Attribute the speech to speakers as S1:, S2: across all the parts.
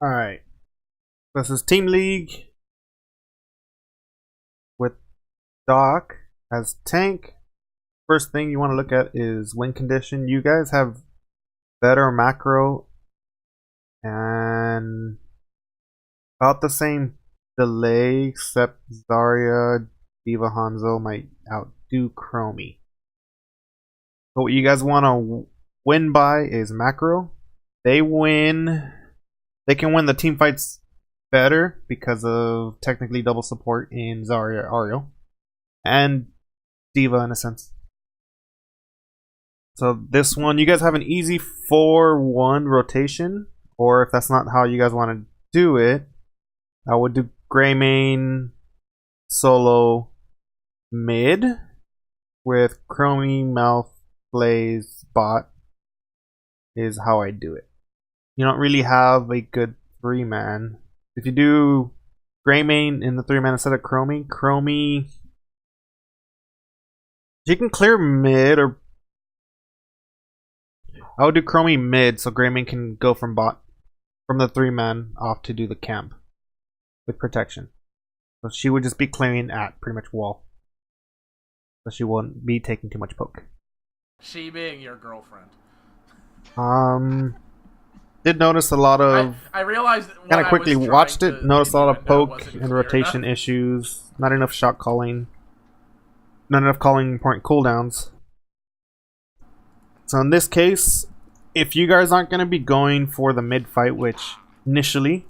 S1: Alright. This is Team League with Doc as tank. First thing you want to look at is win condition. You guys have better macro and about the same delay, except Zarya, Diva, Hanzo might outdo Chromie. But what you guys want to win by is macro. They can win the team fights better because of technically double support in Zarya, Auriel, and Diva in a sense. So this one, you guys have an easy 4-1 rotation, or if that's not how you guys want to do it, I would do Greymane solo mid with Chromie, Malf, Blaze, bot is how I do it. You don't really have a good 3-man. If you do Greymane in the 3-man instead of Chromie, you can clear mid, or I would do Chromie mid so Greymane can go from bot, from the 3-man off to do the camp with protection. So she would just be clearing at pretty much wall. So she won't be taking too much poke.
S2: She being your girlfriend.
S1: Did notice a lot of.
S2: I realized
S1: kind of quickly watched it. Noticed a lot of poke and rotation issues. Not enough shot calling. Not enough calling important cooldowns. So in this case, if you guys aren't going to be going for the mid fight, which initially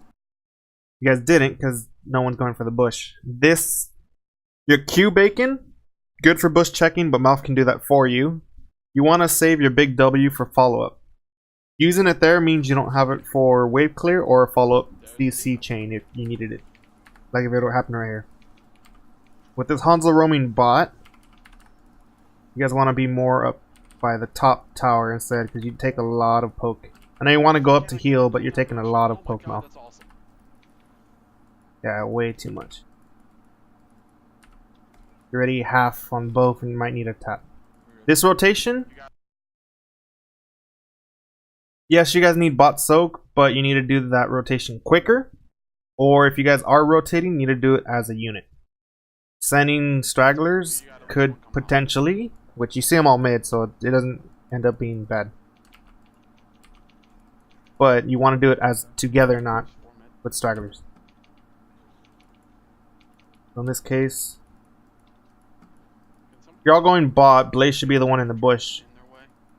S1: you guys didn't because no one's going for the bush. Your Q bacon, good for bush checking, but Malf can do that for you. You want to save your big W for follow-up. Using it there means you don't have it for wave clear or a follow-up CC chain if you needed it. Like if it would happen right here. With this Hanzo roaming bot, you guys want to be more up by the top tower instead because you take a lot of poke. I know you want to go up to heal, but you're taking a lot of poke now. Yeah, way too much. You're already half on both and you might need a tap. This rotation, yes, you guys need bot soak, but you need to do that rotation quicker. Or if you guys are rotating, you need to do it as a unit. Sending stragglers could potentially, which you see them all mid, so it doesn't end up being bad. But you want to do it as together, not with stragglers. So in this case, if you're all going bot, Blaze should be the one in the bush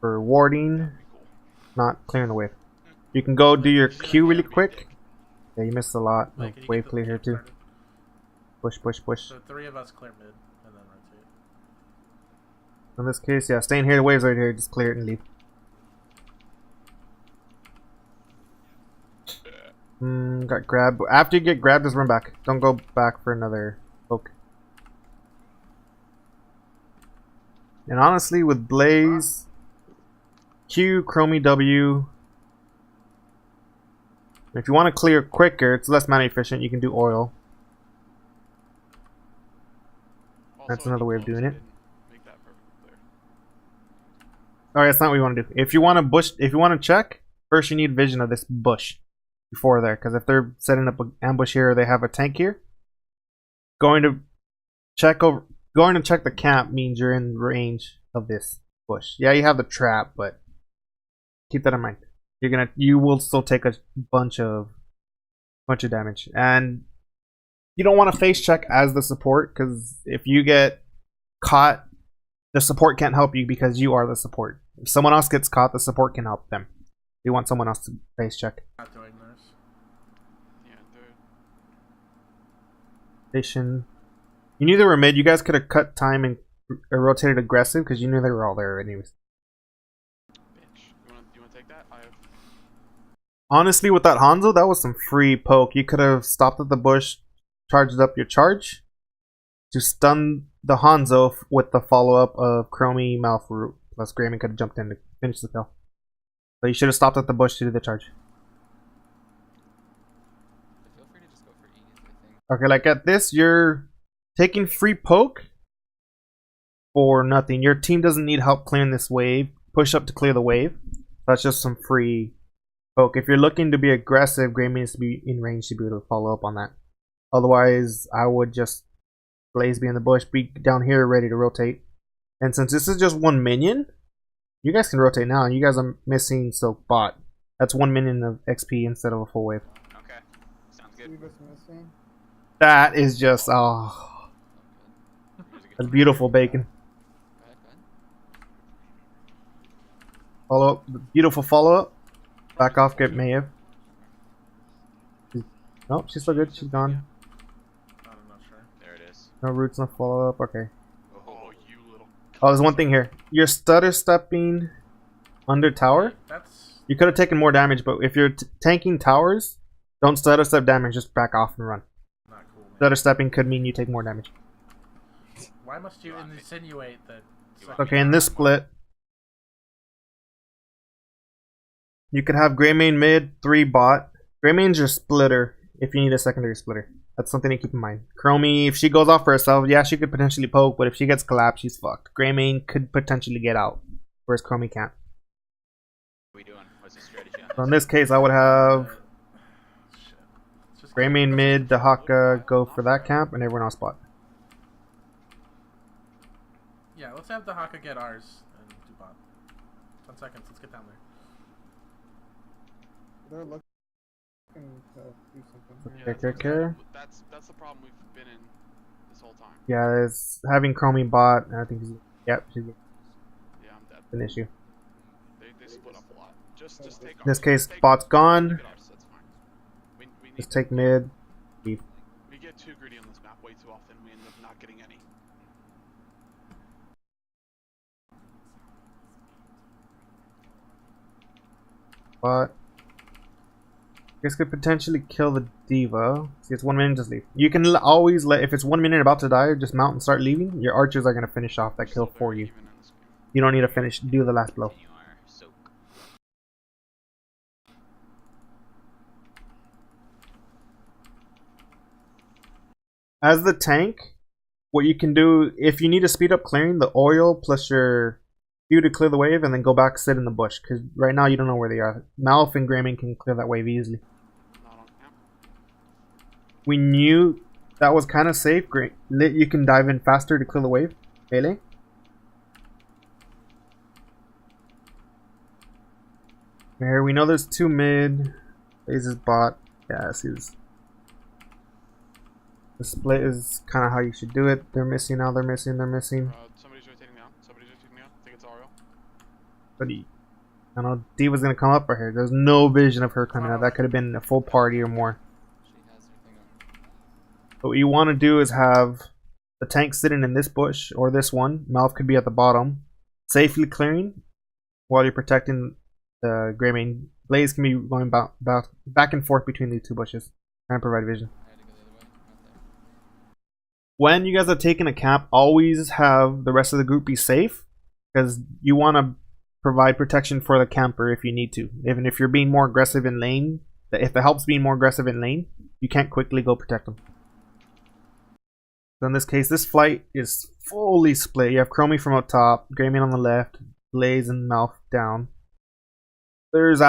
S1: for warding, not clearing the wave. You can go do your Q really quick. Yeah, you missed a lot. No, wave clear here too. Push, push, push.
S2: So 3 of us clear mid and then rotate.
S1: In this case, yeah, staying here, the wave's right here, just clear it and leave. Got grabbed. After you get grabbed, just run back. Don't go back for another poke. And honestly, with Blaze, Q, Chromie, W, if you want to clear quicker, it's less mana efficient, you can do Auriel. That's another way of doing it. Alright, that's not what you want to do. If you want to bush, if you want to check, first you need vision of this bush before there, because if they're setting up an ambush here or they have a tank here, going to check the camp means you're in range of this bush. Yeah, you have the trap, but keep that in mind. You will still take a bunch of damage, and you don't want to face check as the support, because if you get caught, the support can't help you because you are the support. If someone else gets caught, the support can help them. You want someone else to face check.
S2: Not doing this.
S1: Station. You knew they were mid. You guys could have cut time and rotated aggressive because you knew they were all there anyways.
S3: You wanna take that?
S1: Honestly, with that Hanzo, that was some free poke. You could have stopped at the bush, charged up your charge to stun the Hanzo with the follow-up of Chromie, Malf, Root. Plus Greymane could have jumped in to finish the kill. So you should have stopped at the bush to do the charge.
S3: Feel free to just go for E's, I think.
S1: Okay, like at this, you're taking free poke for nothing. Your team doesn't need help clearing this wave. Push up to clear the wave. That's just some free poke. If you're looking to be aggressive, Gray needs to be in range to be able to follow up on that. Otherwise, I would just Blaze be in the bush, be down here ready to rotate. And since this is just one minion, you guys can rotate now. And you guys are missing Soak Bot. That's 1 minion of XP instead of a full wave.
S3: Okay. Sounds good.
S1: That is just, oh. That's beautiful bacon. Follow up. Beautiful follow up. Back off, get Maiev. Nope, she's still good. She's gone.
S2: I'm not sure.
S3: There it is.
S1: No roots, no follow up. Okay.
S3: Oh, you little.
S1: Oh, there's one thing here. You're stutter stepping under tower.
S2: That's
S1: You could have taken more damage, but if you're tanking towers, don't stutter step damage. Just back off and run.
S2: not cool. Man.
S1: Stutter stepping could mean you take more damage.
S2: Why must you insinuate that?
S1: Okay, in this split, you could have Greymane mid, 3 bot. Greymane's your splitter if you need a secondary splitter. That's something to keep in mind. Chromie, if she goes off for herself, yeah, she could potentially poke, but if she gets collapsed, she's fucked. Greymane could potentially get out, whereas Chromie can't.
S3: What are we doing? What's the strategy?
S1: So in this case, I would have
S2: Shit. Just
S1: Greymane mid, dehaka go for that camp, and everyone else spot.
S2: Yeah, let's have the Haka get ours and do bot. 10 seconds. Let's get down there.
S4: They're looking to do something.
S1: Okay.
S3: That's the problem we've been in this whole time.
S1: Yeah, it's having Chromie bot, and I think she's, yep, she's
S3: Yeah, I'm dead.
S1: an issue.
S3: They split up a lot. Just take
S1: In this
S3: ours.
S1: case,
S3: Take-
S1: bot's gone.
S3: take ours, that's fine. We need
S1: Just take mid. Leave.
S3: We get too greedy on this map way too often. We end up not getting any.
S1: Bot. This could potentially kill the diva. See, it's 1 minute, just leave. You can always let, if it's 1 minute about to die, just mount and start leaving. Your archers are going to finish off that kill
S3: Still
S1: for
S3: very
S1: you.
S3: even in this game.
S1: You don't need to finish, do the last blow.
S3: You are so.
S1: As the tank, what you can do, if you need to speed up clearing, the Auriel plus your few to clear the wave and then go back, sit in the bush. Because right now you don't know where they are. Malf and Greymane can clear that wave easily.
S3: Not on camp.
S1: We knew that was kind of safe. Great. You can dive in faster to clear the wave. Melee. Here we know there's 2 mid. This is bot. Yeah, this is. The split is kind of how you should do it. They're missing now. They're missing. They're missing.
S3: Somebody's rotating down. Somebody's rotating down. I think it's Auriel.
S1: But I know D was gonna come up right here. There's no vision of her coming out. That could have been a full party or more.
S3: She has her thing on.
S1: But what you want to do is have the tank sitting in this bush or this one. Malf could be at the bottom, safely clearing while you're protecting the Greymane. Blaze can be going back and forth between these 2 bushes, trying to provide vision.
S3: I had to go the other way. Not there.
S1: When you guys are taking a camp, always have the rest of the group be safe, because you want to provide protection for the camper if you need to. Even if you're being more aggressive in lane, if it helps being more aggressive in lane, you can't quickly go protect them. So in this case, this flight is fully split. You have Chromie from up top, Greymane on the left, Blaze and Malf down. There's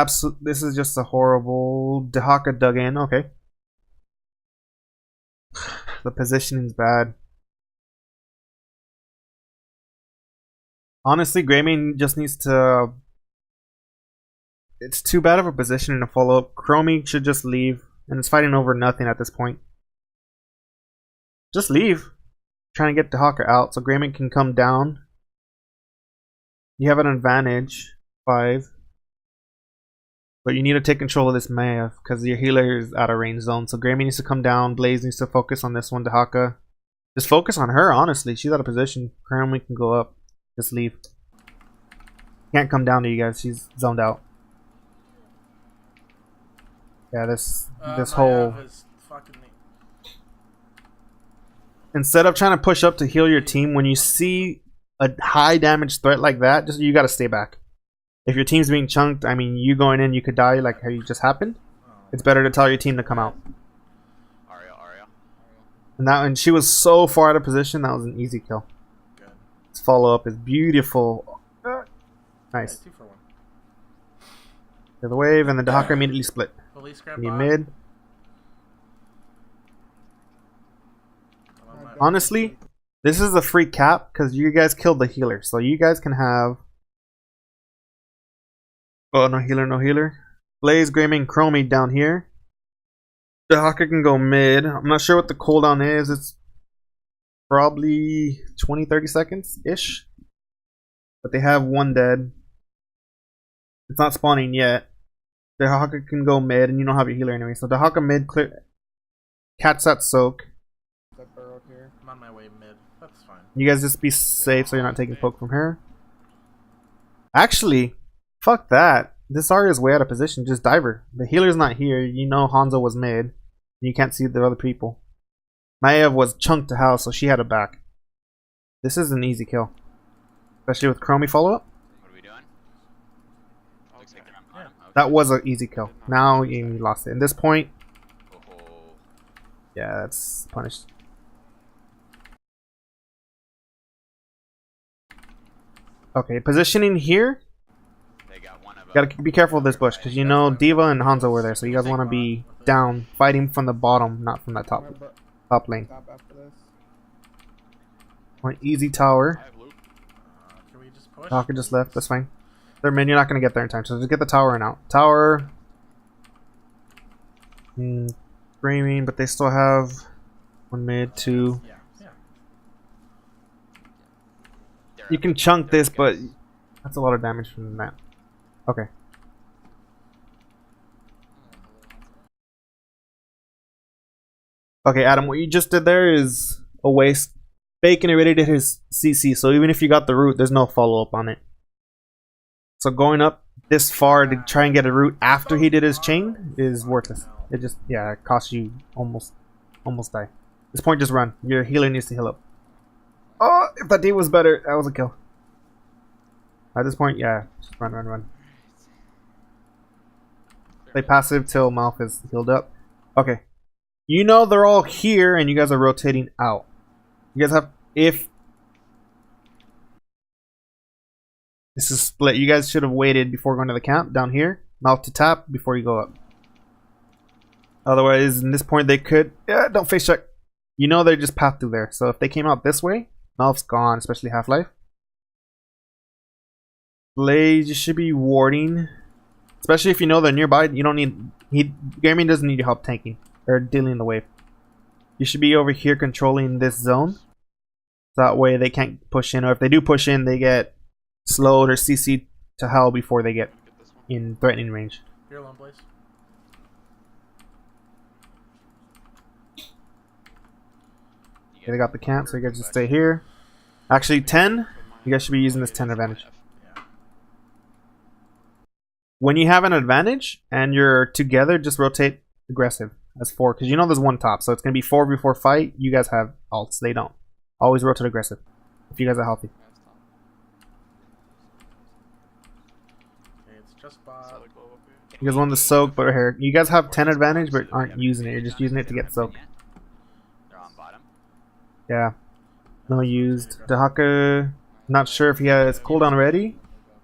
S1: this is just a horrible dehaka dug in. Okay. The positioning's bad. Honestly, Greymane just needs to. It's too bad of a position to follow up. Chromie should just leave, and it's fighting over nothing at this point. Just leave. Trying to get dehaka out so Greymane can come down. You have an advantage, 5. But you need to take control of this Maiev because your healer is out of range zone. So Greymane needs to come down. Blaze needs to focus on this one. dehaka. Just focus on her, honestly. She's out of position. Chromie can go up. Just leave. Can't come down to you guys. She's zoned out. Yeah, this whole...
S2: Maiev is fucking me.
S1: Instead of trying to push up to heal your team, when you see a high damage threat like that, just you gotta stay back. If your team's being chunked, I mean, you going in, you could die like how you just happened. It's better to tell your team to come out.
S3: Auriel.
S1: And she was so far out of position, that was an easy kill.
S2: Good.
S1: This follow up is beautiful.
S2: Yeah,
S1: Nice.
S2: 2 for 1.
S1: To the wave, and the dehaka immediately split.
S2: Police grab
S1: Need
S2: bot.
S1: mid.
S2: I'm on my-
S1: Honestly, this is a free cap because you guys killed the healer, so you guys can have. Oh, no healer, no healer. Blaze, Greymane, Chromie down here. Dehaka can go mid. I'm not sure what the cooldown is. It's probably 20-30 seconds ish. But they have one dead. It's not spawning yet. Dehaka can go mid, and you don't have your healer anyway. So Dehaka mid, clear. Catch that soak.
S4: That burrowed here.
S2: I'm on my way mid. That's fine.
S1: You guys just be safe so you're not taking poke from her. Actually, fuck that. This Zarya is way out of position. Just dive her. The healer's not here. You know Hanzo was mid. You can't see the other people. Maiev was chunked to house, so she had it back. This is an easy kill. Especially with Chromie follow-up.
S5: What are we doing? Looks like they're on bottom. Okay.
S1: That was an easy kill. Now you lost it. At this point,
S5: Oh.
S1: yeah, that's punished. Okay, positioning here.
S5: They got one of them.
S1: Gotta be careful of this bush, because you know Diva and Hanzo were there, so you guys want to be down, fighting from the bottom, not from that top lane.
S4: Top after this.
S1: One easy tower.
S3: I have loot.
S2: Can we just push?
S1: Dehaka just left, that's fine. They're mid, you're not going to get there in time, so just get the tower and out. Tower. Framing, but they still have one mid, two.
S2: Yeah, yeah.
S5: They're
S1: You
S5: up.
S1: can chunk
S5: They're
S1: this,
S5: up,
S1: but
S5: guys.
S1: that's a lot of damage from that. Okay. Okay, Adam, what you just did there is a waste. Bacon already did his CC, so even if you got the root, there's no follow-up on it. So going up this far to try and get a root after he did his chain is worthless. It just, yeah, it costs you almost die. At this point, just run. Your healer needs to heal up. Oh, if that D was better, that was a kill. At this point, yeah, just run. Play passive till Malf is healed up. Okay. You know they're all here and you guys are rotating out. You guys have, if this is split, you guys should have waited before going to the camp down here. Malf to tap before you go up. Otherwise, in this point they could, yeah, don't face check. You know they just path through there. So if they came out this way, Malf's gone, especially Half-Life. Blaze, you should be warding. Especially if you know they're nearby, you don't need, Gaming doesn't need your help tanking or dealing the wave. You should be over here controlling this zone. That way they can't push in, or if they do push in, they get slowed or CC'd to hell before they get
S3: Get this one.
S1: in threatening range.
S2: You're alone, Blaze.
S1: Okay, they got the camp, so you guys just stay here. Actually, 10, you guys should be using this 10 advantage.
S2: Yeah.
S1: When you have an advantage and you're together, just rotate aggressive as 4, because you know there's one top, so it's going to be 4 before fight. You guys have alts, they don't. Always rotate aggressive if you guys are healthy.
S2: Okay, it's just bot.
S3: Solid glow up here.
S1: You guys want the soak, but here, you guys have 10 advantage, but aren't using it. You're just using it to get soak.
S5: They're on bottom.
S1: Yeah. No used. Dehaka, not sure if he has cooldown ready.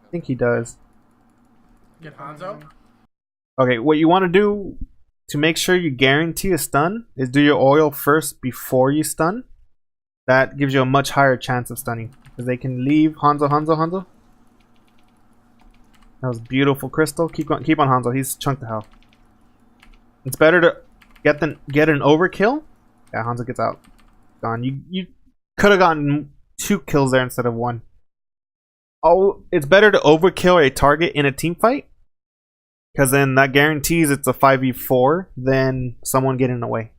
S1: I think he does.
S2: Get Hanzo.
S1: Okay, what you want to do to make sure you guarantee a stun is do your oil first before you stun. That gives you a much higher chance of stunning. Because they can leave. Hanzo. That was beautiful, Crystal. Keep on Hanzo. He's chunked to hell. It's better to get an overkill. Yeah, Hanzo gets out. Gone. You could have gotten 2 kills there instead of 1. Oh, it's better to overkill a target in a team fight, because then that guarantees it's a 5v4 than someone getting away.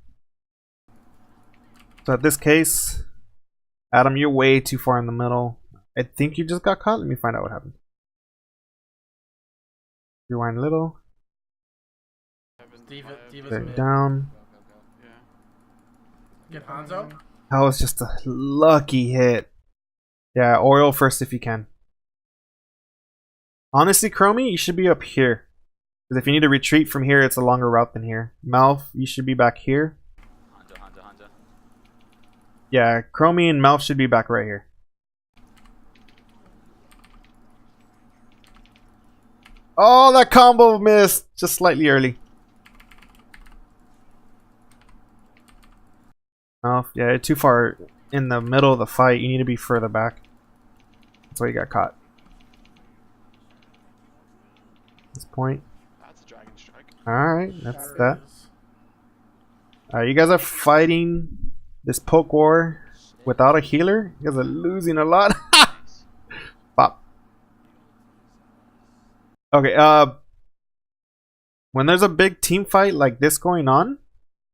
S1: So in this case, Adam, you're way too far in the middle. I think you just got caught. Let me find out what happened. Rewind a little.
S2: Diva's
S1: There,
S2: mid.
S1: down.
S3: Yeah.
S2: Get Hanzo.
S1: That was just a lucky hit. Yeah, Auriel first if you can. Honestly, Chromie, you should be up here. Because if you need to retreat from here, it's a longer route than here. Malf, you should be back here.
S5: Hanzo.
S1: Yeah, Chromie and Malf should be back right here. Oh, that combo missed just slightly early. Oh, yeah, too far in the middle of the fight. You need to be further back. That's why you got caught. This point.
S3: That's a dragon strike.
S1: Alright, that's
S2: There it
S1: that.
S2: is.
S1: Alright, you guys are fighting this poke war without a healer. You guys are losing a lot.
S3: Nice.
S1: Pop. Okay, when there's a big team fight like this going on,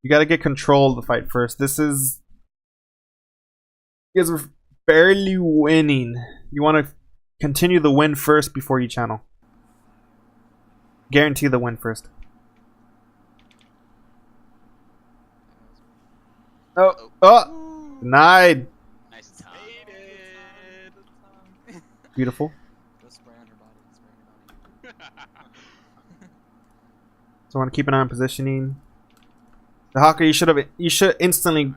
S1: you gotta get control of the fight first. This is... You guys are barely winning. You want to continue the win first before you channel. Guarantee the win first. Oh, oh! Denied!
S5: Nice tongue.
S3: Baited.
S1: Beautiful.
S5: Go spray on her body. Spray on her body.
S1: So I want to keep an eye on positioning. The Haka, you should instantly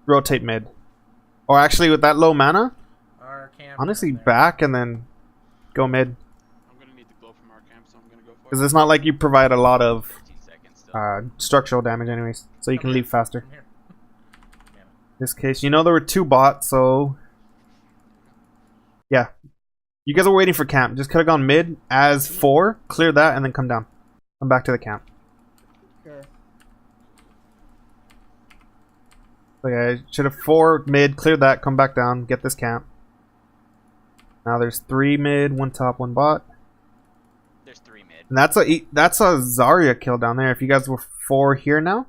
S1: rotate mid. Or actually, with that low mana,
S2: Our camp
S1: honestly
S2: in there.
S1: back and then go mid.
S3: I'm gonna need the glow from our camp, so I'm gonna go for
S1: Because
S3: it.
S1: it's not like you provide a lot of
S5: 15 seconds still.
S1: structural damage anyways. So you can leave faster.
S2: Come here. Damn it.
S1: This case, you know there were 2 bots, so... Yeah. You guys were waiting for camp. Just could have gone mid as 4, clear that, and then come down. Come back to the camp.
S4: Sure.
S1: So yeah, should have 4 mid, clear that, come back down, get this camp. Now there's 3 mid, 1 top, 1 bot.
S5: There's 3 mid.
S1: And that's a Zarya kill down there. If you guys were 4 here now,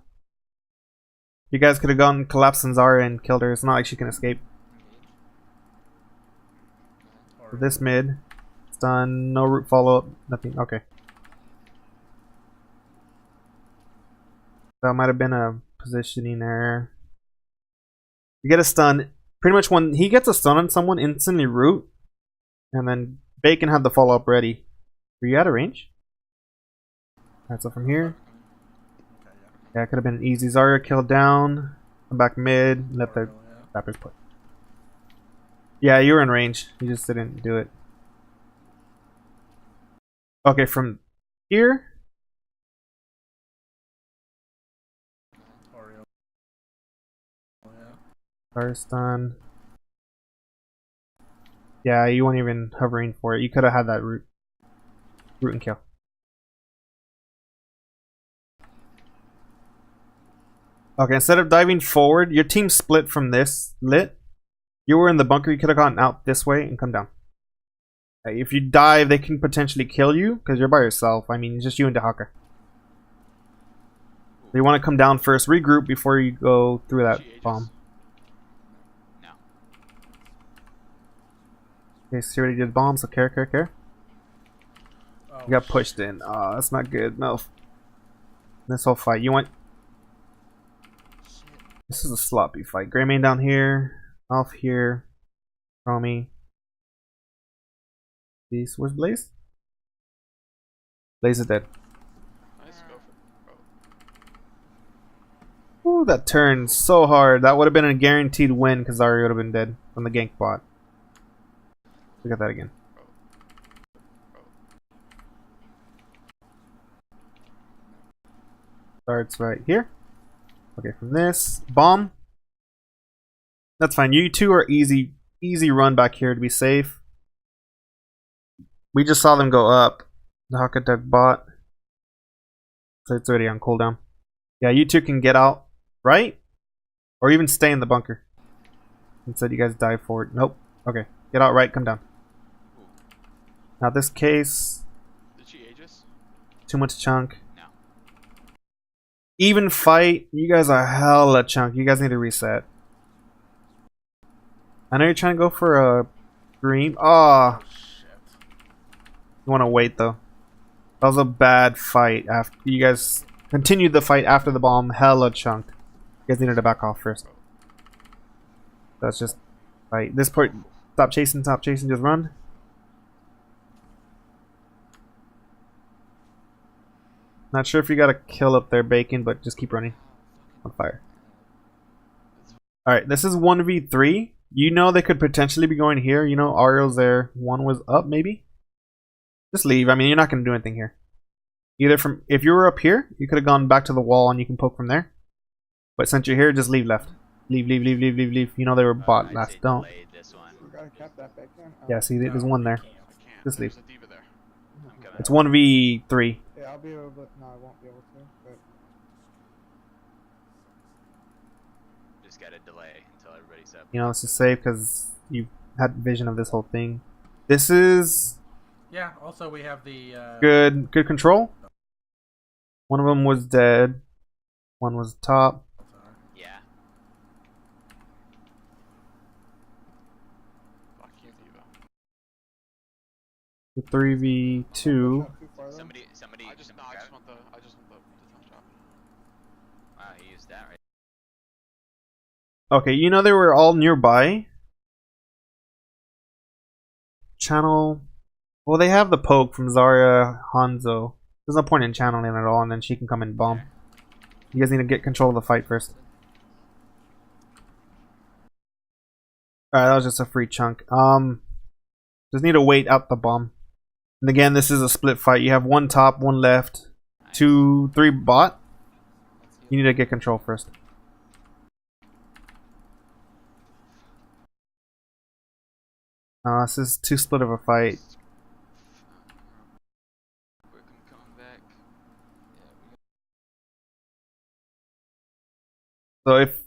S1: you guys could have gone collapsed on Zarya and killed her. It's not like she can escape. So this mid, it's done. No root follow up, nothing. Okay. That might have been a positioning error. You get a stun. Pretty much when he gets a stun on someone, instantly root. And then Bacon had the follow up ready. Were you out of range? Alright, so from here.
S2: Okay, yeah.
S1: Yeah, it could have been an easy Zarya kill down. Come back mid. Let the
S2: Auriel, yeah.
S1: Rappers play. Yeah, you were in range. You just didn't do it. Okay, from here.
S2: Auriel. Oh, yeah.
S1: First stun. Yeah, you weren't even hovering for it. You could have had that root and kill. Okay, instead of diving forward, your team split from this lit. You were in the bunker, you could have gone out this way and come down. If you dive, they can potentially kill you because you're by yourself. I mean, it's just you and dehaka. So you want to come down first, regroup before you go through that
S3: She ages.
S1: bomb.
S5: No.
S1: Okay, so you already did bombs, so care.
S2: Oh,
S1: You got pushed in. Oh, that's not good. Malf. This whole fight. You want... This is a sloppy fight. Greymane down here. Malf here. Chromie. Peace. Where's Blaze? Blaze is dead.
S3: Nice, go for it. Oh.
S1: Ooh, that turned so hard. That would have been a guaranteed win because Zarya would have been dead from the gank bot. Look at that again. Starts right here. Okay, from this bomb. That's fine. You two are easy run back here to be safe. We just saw them go up. The Haka bot. So it's already on cooldown. Yeah, you two can get out, right? Or even stay in the bunker. Instead you guys dive forward. Nope. Okay. Get out right, come down. Now this case,
S3: Did she Aegis?
S1: too much chunk.
S5: No.
S1: Even fight, you guys are hella chunk. You guys need to reset. I know you're trying to go for a green. Oh,
S2: Oh, shit.
S1: you want to wait though. That was a bad fight. After you guys continued the fight after the bomb, hella chunked. You guys needed to back off first. That's just fight. This point, stop chasing, just run. Not sure if you got a kill up there, Bacon, but just keep running. On fire. Alright, this is 1v3. You know they could potentially be going here. You know Auriel's there. One was up, maybe? Just leave. I mean, you're not going to do anything here. Either from... If you were up here, you could have gone back to the wall and you can poke from there. But since you're here, just leave left. Leave, leave, leave, leave, leave, leave. You know they were bot last. Don't.
S5: This one.
S4: We gotta cap that back in.
S1: Yeah, see, there's one there.
S3: I can't.
S1: Just leave.
S3: There's a diva there.
S5: I'm coming.
S1: It's 1v3.
S4: Yeah, I'll be able to. No, I won't be able to. But
S5: Just gotta delay until everybody's up.
S1: You know, this is safe because you had vision of this whole thing. This is
S2: Yeah. Also, we have the.
S1: good control. One of them was dead. One was top.
S5: Yeah.
S3: Fuck you, diva.
S1: The 3v2.
S4: not too far though.
S5: Somebody.
S3: I just want the top shot.
S5: Wow, he used that right.
S1: Okay, you know they were all nearby. Channel. Well, they have the poke from Zarya, Hanzo. There's no point in channeling at all, and then she can come and bomb. You guys need to get control of the fight first. Alright, that was just a free chunk. Just need to wait out the bomb. And again, this is a split fight. You have one top, one left, 2, 3 bot. You need to get control first. This is too split of a fight.
S5: Coming back.
S1: So if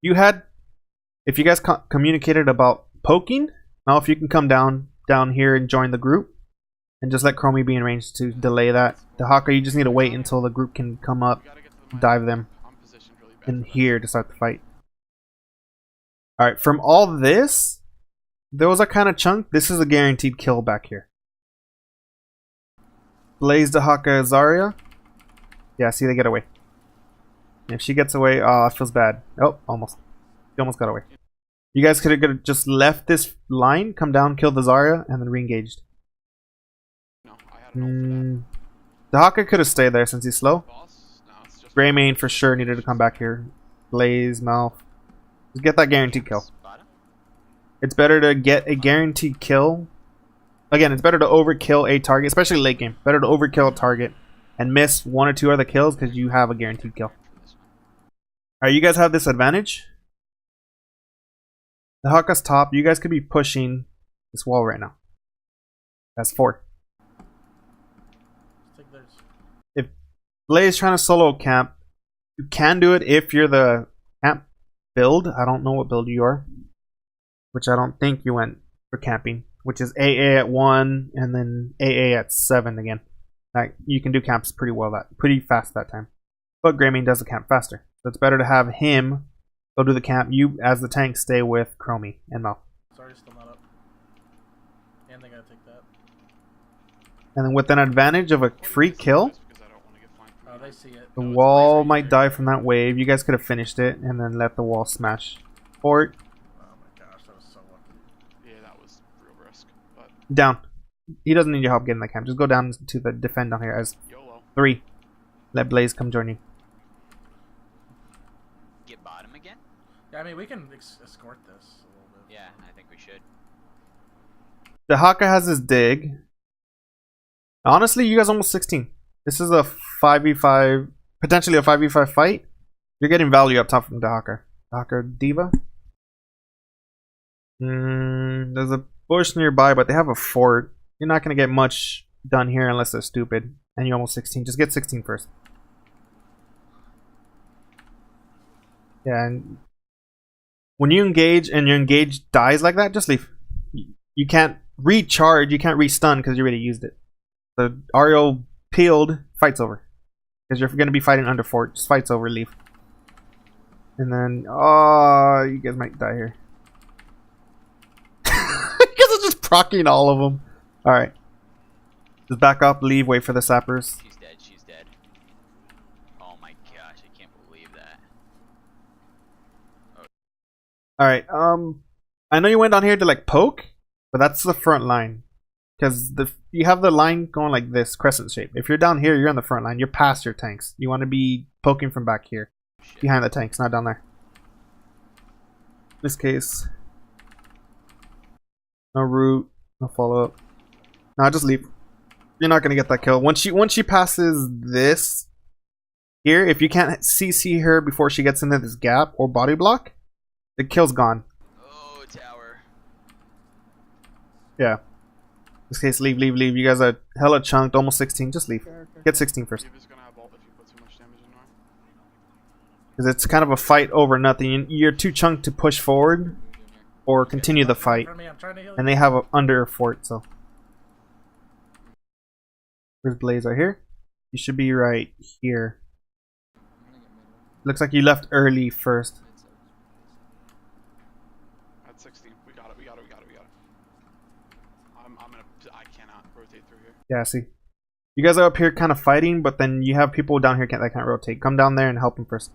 S1: you guys communicated about poking, now if you can come down here and join the group, and just let Chromie be in range to delay that. Dehaka, you just need to wait until the group can come up,
S3: We gotta get to the
S1: dive them
S3: I'm positioned really bad.
S1: in here to start the fight. All right, from all this, those are kind of chunk. This is a guaranteed kill back here. Blaze, Dehaka, Zarya. Yeah, see, they get away. If she gets away, it feels bad. Oh, almost. She almost got away. You guys could have just left this line, come down, kill the Zarya, and then re-engaged.
S3: No, I had an ult for
S1: Dehaka could have stayed there since he's slow.
S3: that. Boss? No, it's just
S1: Greymane for sure needed to come back here. Blaze, Malf. Just get that guaranteed kill.
S5: Spot him?
S1: It's better to get a guaranteed kill. Again, it's better to overkill a target, especially late game. Better to overkill a target and miss 1 or 2 other kills because you have a guaranteed kill. Alright, you guys have this advantage. The Haka's top. You guys could be pushing this wall right now. That's 4.
S2: Take theirs.
S1: If Blaze trying to solo camp, you can do it if you're the camp build. I don't know what build you are, which I don't think you went for camping, which is AA at 1 and then AA at 7 again. Like, you can do camps pretty fast that time. But Greymane does the camp faster. So it's better to have him go do the camp. You, as the tank, stay with Chromie and Malf.
S2: Sorry, still not up. And they gotta take that.
S1: And then with an advantage of a free kill,
S3: because I don't want to get flanked from
S2: Oh, they
S3: behind.
S2: see it.
S1: the
S2: No, it's
S1: wall
S2: laser
S1: might
S2: here.
S1: die from that wave. You guys could have finished it and then let the wall smash. Or
S2: Oh my gosh, that was so lucky.
S3: Yeah, that was real risk. But
S1: down. He doesn't need your help getting the camp. Just go down to the defend down here as
S3: YOLO.
S1: 3. Let Blaze come join you.
S5: Get bottom again?
S2: Yeah, I mean, we can escort this a little bit.
S5: Yeah, I think we should.
S1: Dehaka has his dig. Honestly, you guys almost 16. This is a 5v5, potentially a 5v5 fight. You're getting value up top from Dehaka. Dehaka Diva. There's a bush nearby, but they have a fort. You're not going to get much done here unless they're stupid. And you're almost 16. Just get 16 first. Yeah, and when you engage and your engage dies like that, just leave. You can't recharge, you can't restun because you already used it. The Auriel peeled, fight's over. Because you're going to be fighting under fort. Just fight's over, leave. And then, oh, you guys might die here. Because it's just proccing all of them. Alright. Just back up, leave, wait for the sappers.
S5: She's dead, she's dead. Oh my gosh, I can't believe that.
S1: Alright, I know you went down here to like poke, but that's the front line. Because you have the line going like this, crescent shape. If you're down here, you're on the front line. You're past your tanks. You want to be poking from back here.
S5: Shit.
S1: Behind the tanks, not down there. In this case, no root, no follow up. No, just leave. You're not gonna get that kill. Once she passes this here, if you can't CC her before she gets into this gap or body block, the kill's gone.
S5: Oh, tower.
S1: Yeah. In this case, leave. You guys are hella chunked, almost 16. Just leave.
S4: Okay, okay,
S1: Get 16 first.
S3: Diva's gonna have ult if you put too much damage into her.
S1: Because it's kind of a fight over nothing. You're too chunked to push forward or continue the fight.
S2: I'm trying to heal
S1: And
S2: you.
S1: they have a under a fort, so. Where's Blaze? Right here? You should be right here. Looks like you left early first.
S3: At 16. We got it. I cannot rotate through here.
S1: Yeah, see. You guys are up here kind of fighting, but then you have people down here that can't rotate. Come down there and help them first.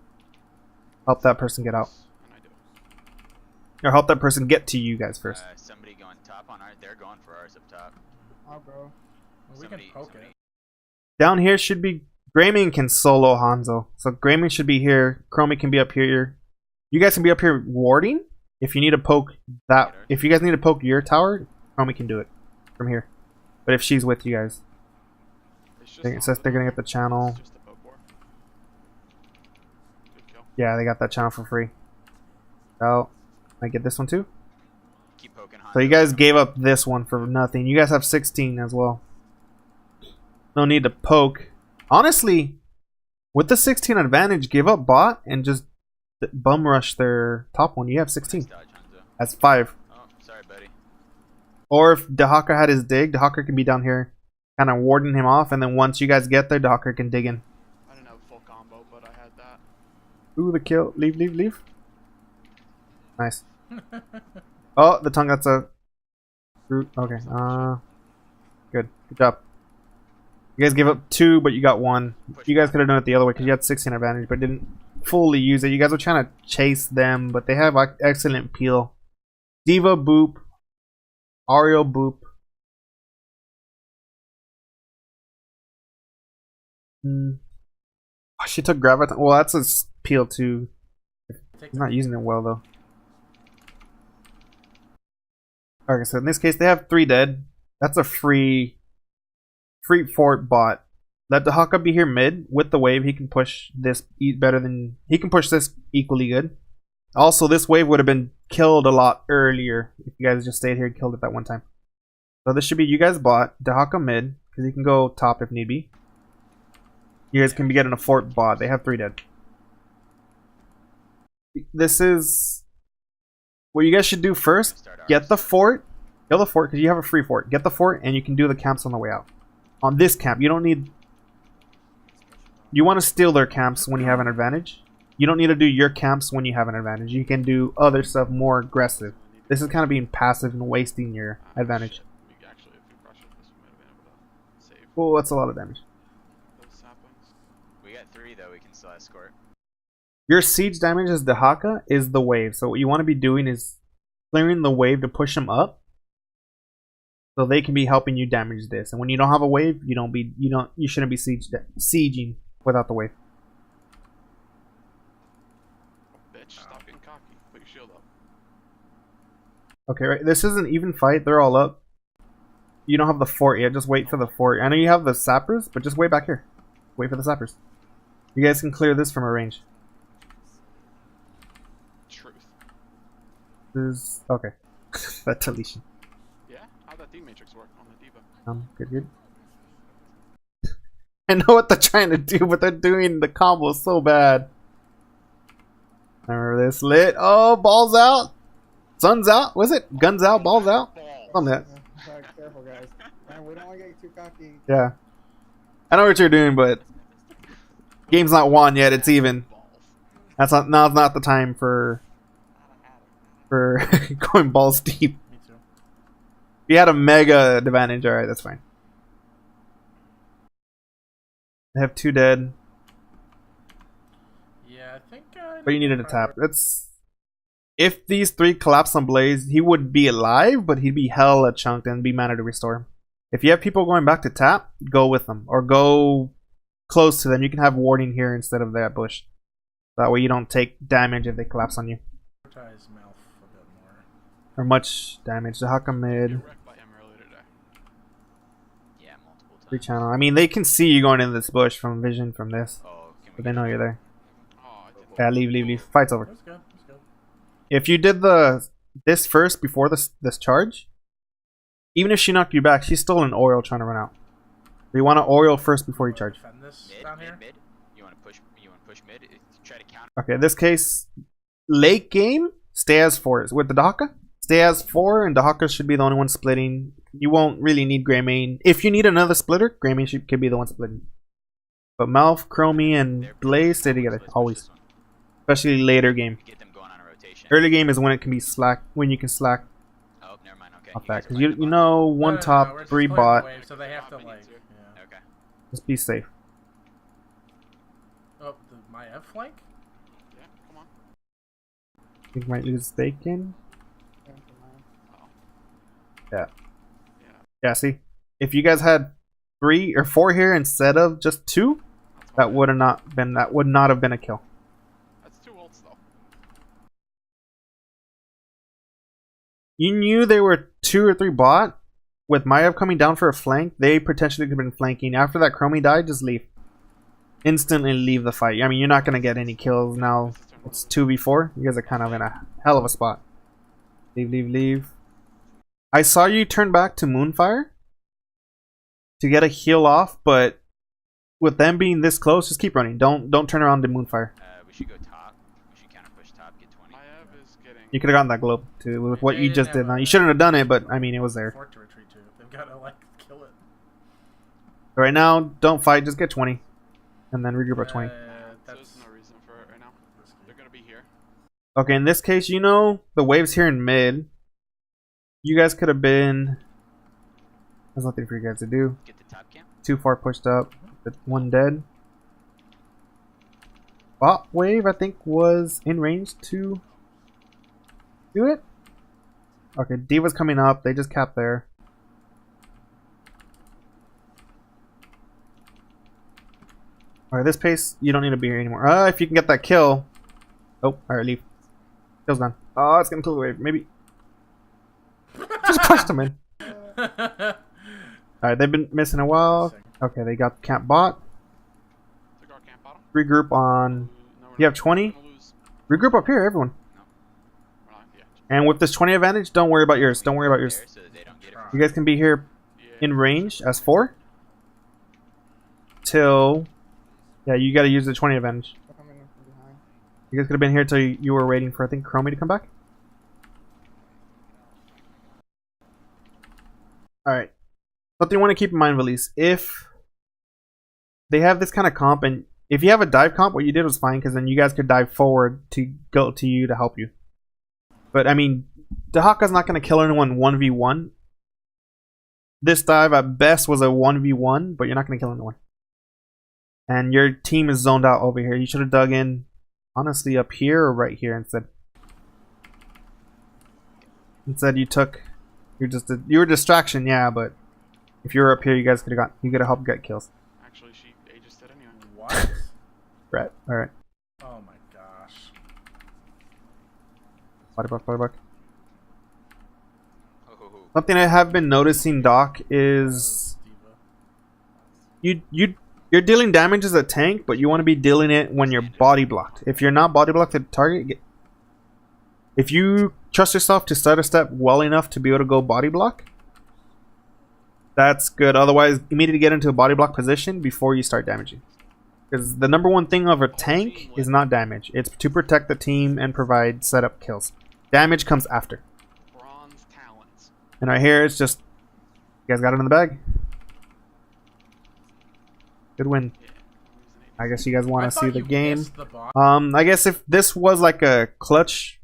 S1: Help that person get out.
S3: And I do.
S1: Or help that person get to you guys first.
S5: Somebody going top on ours. They're going for ours up top.
S4: I'll go.
S2: We can poke it.
S1: Down here should be... Greymane can solo Hanzo. So Greymane should be here. Chromie can be up here. You guys can be up here warding. If you need to poke that... If you guys need to poke your tower, Chromie can do it from here. But if she's with you guys... It says they're gonna get the channel.
S3: It's just a poke war. Good kill.
S1: Yeah, they got that channel for free. Oh, I get this one too?
S5: Keep poking
S1: So you guys gave up this one for nothing. You guys have 16 as well. No need to poke. Honestly, with the 16 advantage, give up bot and just bum rush their top one. You have 16.
S5: Nice dodge, Hanzo.
S1: That's 5.
S5: Oh, sorry, buddy.
S1: Or if dehaka had his dig, dehaka can be down here kind of warding him off, and then once you guys get there, dehaka can dig in.
S3: I didn't have a full combo, but I had that.
S1: Ooh, the kill. Leave. Nice. Oh, the tongue, that's a fruit. Okay. Good job. You guys gave up 2, but you got 1. You guys could have done it the other way because you had 16 advantage, but didn't fully use it. You guys were trying to chase them, but they have excellent peel. Diva boop. Auriel boop. Oh, she took graviton. Well, that's a peel too. He's not using it well though. Okay, so in this case they have 3 dead. That's a free fort bot. Let dehaka be here mid with the wave. He can push this better than he can push this equally good. Also, this wave would have been killed a lot earlier if you guys just stayed here and killed it that one time. So this should be you guys bot, dehaka mid, because he can go top if need be. You guys can be getting a fort bot. They have 3 dead. This is what you guys should do first. Get the fort. Kill the fort because you have a free fort. Get the fort and you can do the camps on the way out. On this camp, you don't need... You want to steal their camps when you have an advantage. You don't need to do your camps when you have an advantage. You can do other stuff more aggressive. This is kind of being passive and wasting your advantage.
S3: Shit. We actually, if we rush it, this we might have been able to save
S1: Oh, that's a lot of damage.
S3: those saplings.
S5: We got 3 though. We can still escort.
S1: Your siege damage as dehaka is the wave. So what you want to be doing is clearing the wave to push them up. So they can be helping you damage this. And when you don't have a wave, you shouldn't be sieging without the wave.
S3: Bitch, stop being cocky. Put your shield up.
S1: Okay, right. This is an even fight. They're all up. You don't have the fort yet. Just wait for the fort. I know you have the sappers, but just wait back here. Wait for the sappers. You guys can clear this from a range.
S3: Truth.
S1: Okay. That deletion.
S3: Yeah? How'd that D matrix work on the Diva?
S1: Good. I know what they're trying to do, but they're doing the combo so bad. Remember this lit? Oh, balls out. Sun's out. Was it? Guns out, balls out? Something like that.
S4: Careful, guys. Man, we don't want to get too cocky.
S1: Yeah. I know what you're doing, but game's not won yet. It's even. That's not. Now's not the time for going balls deep.
S2: Me too.
S1: If you had a mega advantage, alright, that's fine. They have 2 dead,
S2: Yeah, I think.
S1: but you needed a tap. That's if these 3 collapse on Blaze, he would be alive, but he'd be hella chunked and be mana to restore him. If you have people going back to tap, go with them or go close to them. You can have warding here instead of that bush. That way you don't take damage if they collapse on you.
S2: Pratice Malf a bit more.
S1: Or much damage. Dehaka mid.
S3: Get wrecked by him earlier today.
S5: Yeah, multiple
S1: Free channel. I mean, they can see you going into this bush from vision from this,
S5: Oh, can we
S1: but they know you're there.
S3: Oh, I didn't.
S1: Yeah, leave. Fight's over.
S2: That's good. That's good.
S1: If you did this first before this charge, even if she knocked you back, she's still an Auriel trying to run out. So you want to Auriel first before you charge.
S2: Defend this
S5: mid,
S2: down here.
S5: mid. You want to push? You want to push mid? Try to counter.
S1: Okay, in this case, late game, stay as 4. With the dehaka, stay as 4, and dehaka should be the only one splitting. You won't really need Greymane. If you need another splitter, Greymane could be the one splitting. But Malf, Chromie, and Blaze stay together, always. Especially later game.
S5: Get them going on a rotation.
S1: Early game is when it can be slack, when you can slack
S5: Oh, never mind. Okay.
S1: off
S5: You
S1: that.
S5: guys are
S1: Because you
S5: fighting
S1: know,
S2: No,
S1: one
S2: no,
S1: top,
S2: we're just
S1: 3
S2: playing the
S1: bot.
S2: wave, so they have to
S3: We need
S2: like.
S3: to.
S2: Yeah.
S5: the- Okay.
S1: Just be safe.
S2: Oh, the Maiev flank.
S3: Yeah, come on.
S1: I think we might lose Staken.
S3: Oh.
S1: Yeah.
S3: Yeah.
S1: Yeah, see? If you guys had 3 or 4 here instead of just 2,
S3: That's
S1: that
S3: fine.
S1: would not have been a kill.
S3: That's 2 ults though.
S1: You knew they were 2 or 3 bot. With Maiev coming down for a flank, they potentially could have been flanking. After that Chromie died, just leave. Instantly leave the fight. I mean, you're not going to get any kills now. It's 2v4. You guys are kind of in a hell of a spot. Leave. I saw you turn back to Moonfire to get a heal off, but with them being this close, just keep running. Don't turn around to Moonfire.
S5: We should go top. We should counter push top. Get 20.
S3: Maiev is getting.
S1: You could have gotten that globe too with what you
S2: Yeah,
S1: just
S2: yeah,
S1: did. Now
S2: but-
S1: you shouldn't have done it, but I mean it was there.
S2: Fort to retreat to. They've got to like kill it.
S1: Right now, don't fight. Just get 20, and then regroup at 20.
S2: That's
S3: There's no reason for it right now. They're gonna be here.
S1: Okay, in this case, you know the wave's here in mid. You guys could have been. There's nothing for you guys to do.
S5: Get the top camp.
S1: Too far pushed up. The 1 dead. Bot wave, I think, was in range to do it. Okay, Diva's coming up. They just capped there. Alright, this pace, you don't need to be here anymore. If you can get that kill. Oh, alright, leave. Kill's done. Oh, it's gonna kill the wave. Maybe. Just pushed them in. Alright, they've been missing a while. Okay, they got camp bot.
S3: Took our camp bottom.
S1: Regroup on.
S3: No, we're
S1: You have
S3: not
S1: 20?
S3: gonna lose.
S1: Regroup up here, everyone.
S3: We're not, yeah.
S1: And with this 20 advantage, don't worry about yours. Don't worry about yours.
S5: There, so that they don't get it.
S1: You guys can be here
S3: Yeah.
S1: in range as 4 till. Yeah, you gotta use the 20 advantage.
S4: They're coming in from behind.
S1: You guys could have been here till you were waiting for, I think, Chromie to come back. Alright. Something you want to keep in mind, Valise. If they have this kind of comp, and if you have a dive comp, what you did was fine, because then you guys could dive forward to go to you to help you. But, I mean, dehaka's not going to kill anyone 1v1. This dive, at best, was a 1v1, but you're not going to kill anyone. And your team is zoned out over here. You should have dug in, honestly, up here or right here instead. Instead, you took... You were a distraction, yeah, but if you were up here, you guys could have helped get kills.
S3: Actually, she ages did anyway.
S2: What?
S1: Right. All right.
S2: Oh my gosh.
S1: Body buck.
S5: Oh.
S1: Something I have been noticing, Doc, is you're dealing damage as a tank, but you want to be dealing it when you're body blocked. If you're not body blocked at the target, if you trust yourself to stutter step well enough to be able to go body block, that's good. Otherwise, you need to get into a body block position before you start damaging. Because the number one thing of a tank is not damage. It's to protect the team and provide setup kills. Damage comes after.
S3: Bronze talents.
S1: And right here, it's just... You guys got it in the bag. Good win.
S3: Yeah.
S1: I guess you guys want
S2: I
S1: to
S2: thought
S1: see the
S2: you
S1: game.
S2: missed the boss
S1: I guess if this was like a clutch,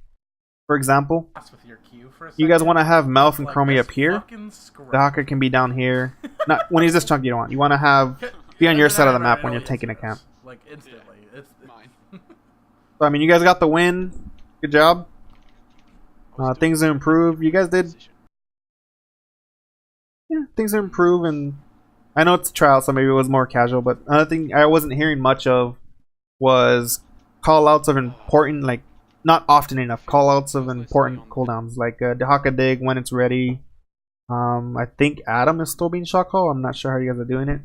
S1: for example,
S2: with your Q for a
S1: you guys
S2: second.
S1: want to have Malf and
S2: Like
S1: Chromie
S2: this
S1: up here.
S2: fucking scrub.
S1: Dehaka can be down here. Not when he's this chunky, you don't want. You want to have be on your side of the map when you're taking a camp.
S2: Like instantly. It's
S3: Mine.
S1: So, I mean, you guys got the win. Good job. Things to improve. You guys did. Yeah, things to improve, and I know it's a trial, so maybe it was more casual. But another thing I wasn't hearing much of was call-outs of important, like not often enough call-outs of important cooldowns, like Dehaka dig when it's ready. I think Adam is still being shot call. I'm not sure how you guys are doing it.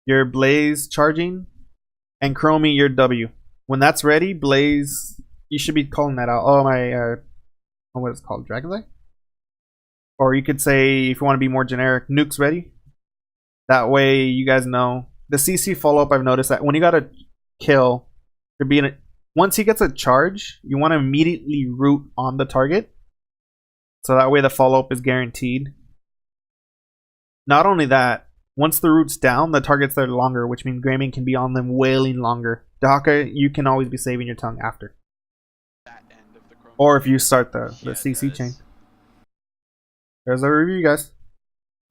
S1: Your Blaze charging, and Chromie your W. When that's ready, Blaze, you should be calling that out. Oh my, what is it called, Dragon's Eye? Or you could say, if you want to be more generic, Nuke's ready. That way, you guys know. The CC follow up, I've noticed that when you got a kill, once he gets a charge, you want to immediately root on the target. So that way the follow up is guaranteed. Not only that, once the root's down, the target's there longer, which means Greymane can be on them wailing longer. Dehaka, you can always be saving your tongue after.
S3: That end of the Chromie.
S1: Or if you start the
S5: Yeah,
S1: CC
S5: it
S1: chain.
S5: does.
S1: There's a review, guys.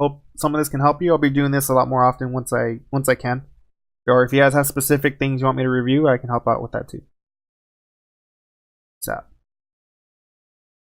S1: Hope some of this can help you. I'll be doing this a lot more often once I can. Or if you guys have specific things you want me to review, I can help out with that too. Peace out.